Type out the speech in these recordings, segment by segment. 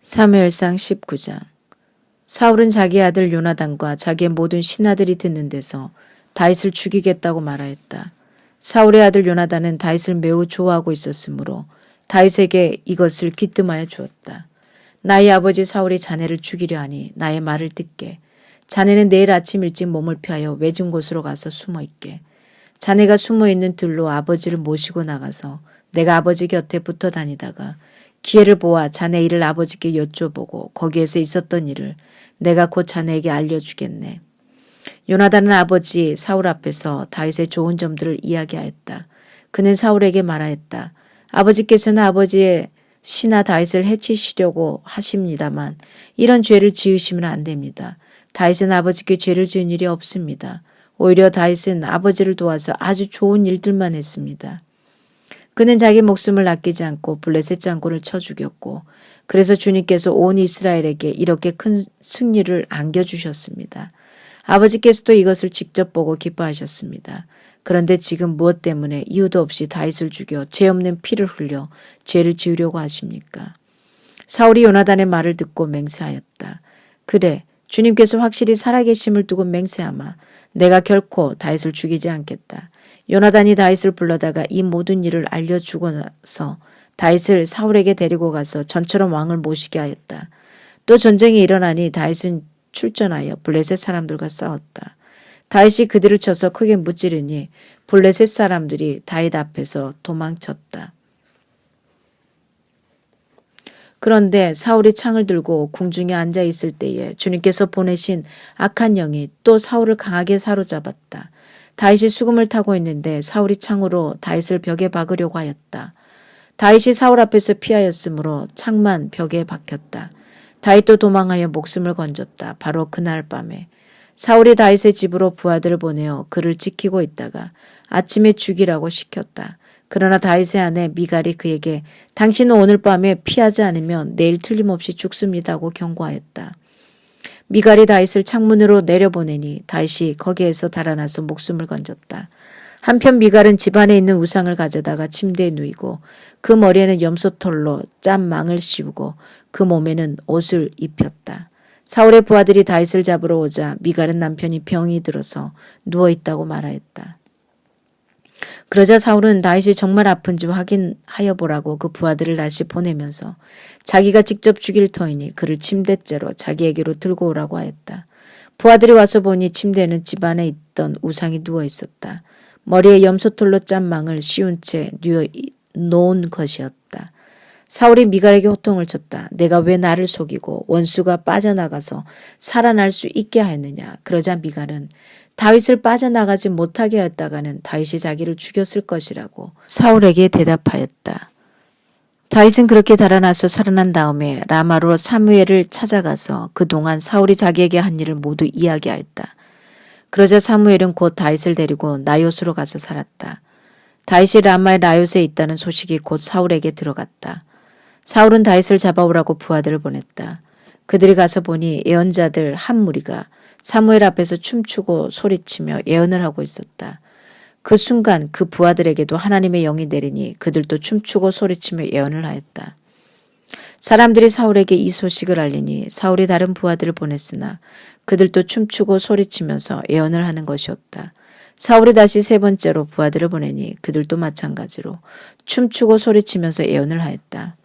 사무엘상 19장. 사울은 자기 아들 요나단과 자기의 모든 신하들이 듣는 데서 다윗을 죽이겠다고 말하였다. 사울의 아들 요나단은 다윗을 매우 좋아하고 있었으므로 다윗에게 이것을 귀뜸하여 주었다. 나의 아버지 사울이 자네를 죽이려 하니 나의 말을 듣게. 자네는 내일 아침 일찍 몸을 피하여 외진 곳으로 가서 숨어 있게. 자네가 숨어 있는 들로 아버지를 모시고 나가서 내가 아버지 곁에 붙어 다니다가 기회를 보아 자네 일을 아버지께 여쭤보고 거기에서 있었던 일을 내가 곧 자네에게 알려주겠네. 요나단은 아버지 사울 앞에서 다윗의 좋은 점들을 이야기하였다. 그는 사울에게 말하였다. 아버지께서는 아버지의 신하 다윗을 해치시려고 하십니다만 이런 죄를 지으시면 안 됩니다. 다윗은 아버지께 죄를 지은 일이 없습니다. 오히려 다윗은 아버지를 도와서 아주 좋은 일들만 했습니다. 그는 자기 목숨을 아끼지 않고 블레셋 장군을 쳐 죽였고 그래서 주님께서 온 이스라엘에게 이렇게 큰 승리를 안겨주셨습니다. 아버지께서도 이것을 직접 보고 기뻐하셨습니다. 그런데 지금 무엇 때문에 이유도 없이 다윗을 죽여 죄 없는 피를 흘려 죄를 지으려고 하십니까? 사울이 요나단의 말을 듣고 맹세하였다. 그래, 주님께서 확실히 살아계심을 두고 맹세하마 내가 결코 다윗을 죽이지 않겠다. 요나단이 다윗을 불러다가 이 모든 일을 알려주고 나서 다윗을 사울에게 데리고 가서 전처럼 왕을 모시게 하였다. 또 전쟁이 일어나니 다윗은 출전하여 블레셋 사람들과 싸웠다. 다윗이 그들을 쳐서 크게 무찌르니 블레셋 사람들이 다윗 앞에서 도망쳤다. 그런데 사울이 창을 들고 궁중에 앉아 있을 때에 주님께서 보내신 악한 영이 또 사울을 강하게 사로잡았다. 다윗이 수금을 타고 있는데 사울이 창으로 다윗을 벽에 박으려고 하였다. 다윗이 사울 앞에서 피하였으므로 창만 벽에 박혔다. 다윗도 도망하여 목숨을 건졌다. 바로 그날 밤에 사울이 다윗의 집으로 부하들을 보내어 그를 지키고 있다가 아침에 죽이라고 시켰다. 그러나 다윗의 아내 미갈이 그에게 당신은 오늘 밤에 피하지 않으면 내일 틀림없이 죽습니다고 경고하였다. 미갈이 다윗을 창문으로 내려보내니 다윗이 거기에서 달아나서 목숨을 건졌다. 한편 미갈은 집안에 있는 우상을 가져다가 침대에 누이고 그 머리에는 염소털로 짠 망을 씌우고 그 몸에는 옷을 입혔다. 사울의 부하들이 다윗을 잡으러 오자 미갈은 남편이 병이 들어서 누워있다고 말하였다. 그러자 사울은 다윗이 정말 아픈지 확인하여 보라고 그 부하들을 다시 보내면서 자기가 직접 죽일 터이니 그를 침대째로 자기에게로 들고 오라고 하였다. 부하들이 와서 보니 침대에는 집안에 있던 우상이 누워 있었다. 머리에 염소털로 짠 망을 씌운 채 놓은 것이었다. 사울이 미갈에게 호통을 쳤다. 내가 왜 나를 속이고 원수가 빠져나가서 살아날 수 있게 하였느냐. 그러자 미갈은 다윗을 빠져나가지 못하게 하였다가는 다윗이 자기를 죽였을 것이라고 사울에게 대답하였다. 다윗은 그렇게 달아나서 살아난 다음에 라마로 사무엘을 찾아가서 그동안 사울이 자기에게 한 일을 모두 이야기하였다. 그러자 사무엘은 곧 다윗을 데리고 나요스로 가서 살았다. 다윗이 라마의 나요스에 있다는 소식이 곧 사울에게 들어갔다. 사울은 다윗을 잡아오라고 부하들을 보냈다. 그들이 가서 보니 예언자들 한 무리가 사무엘 앞에서 춤추고 소리치며 예언을 하고 있었다. 그 순간 그 부하들에게도 하나님의 영이 내리니 그들도 춤추고 소리치며 예언을 하였다. 사람들이 사울에게 이 소식을 알리니 사울이 다른 부하들을 보냈으나 그들도 춤추고 소리치면서 예언을 하는 것이었다. 사울이 다시 세 번째로 부하들을 보내니 그들도 마찬가지로 춤추고 소리치면서 예언을 하였다.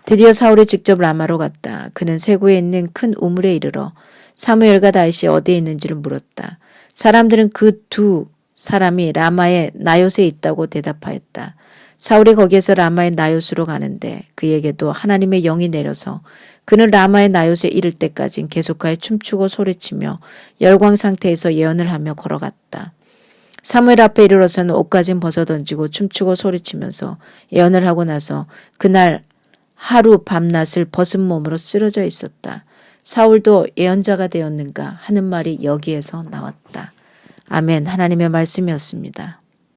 드디어 사울이 직접 라마로 갔다. 그는 세구에 있는 큰 우물에 이르러 사무엘과 다윗이 어디에 있는지를 물었다. 사람들은 그 두 사람이 라마의 나요스에 있다고 대답하였다. 사울이 거기에서 라마의 나요스로 가는데 그에게도 하나님의 영이 내려서 그는 라마의 나요스에 이를 때까진 계속하여 춤추고 소리치며 열광 상태에서 예언을 하며 걸어갔다. 사무엘 앞에 이르러서는 옷까진 벗어던지고 춤추고 소리치면서 예언을 하고 나서 그날 하루 밤낮을 벗은 몸으로 쓰러져 있었다. 사울도 예언자가 되었는가 하는 말이 여기에서 나왔다. 아멘. 하나님의 말씀이었습니다.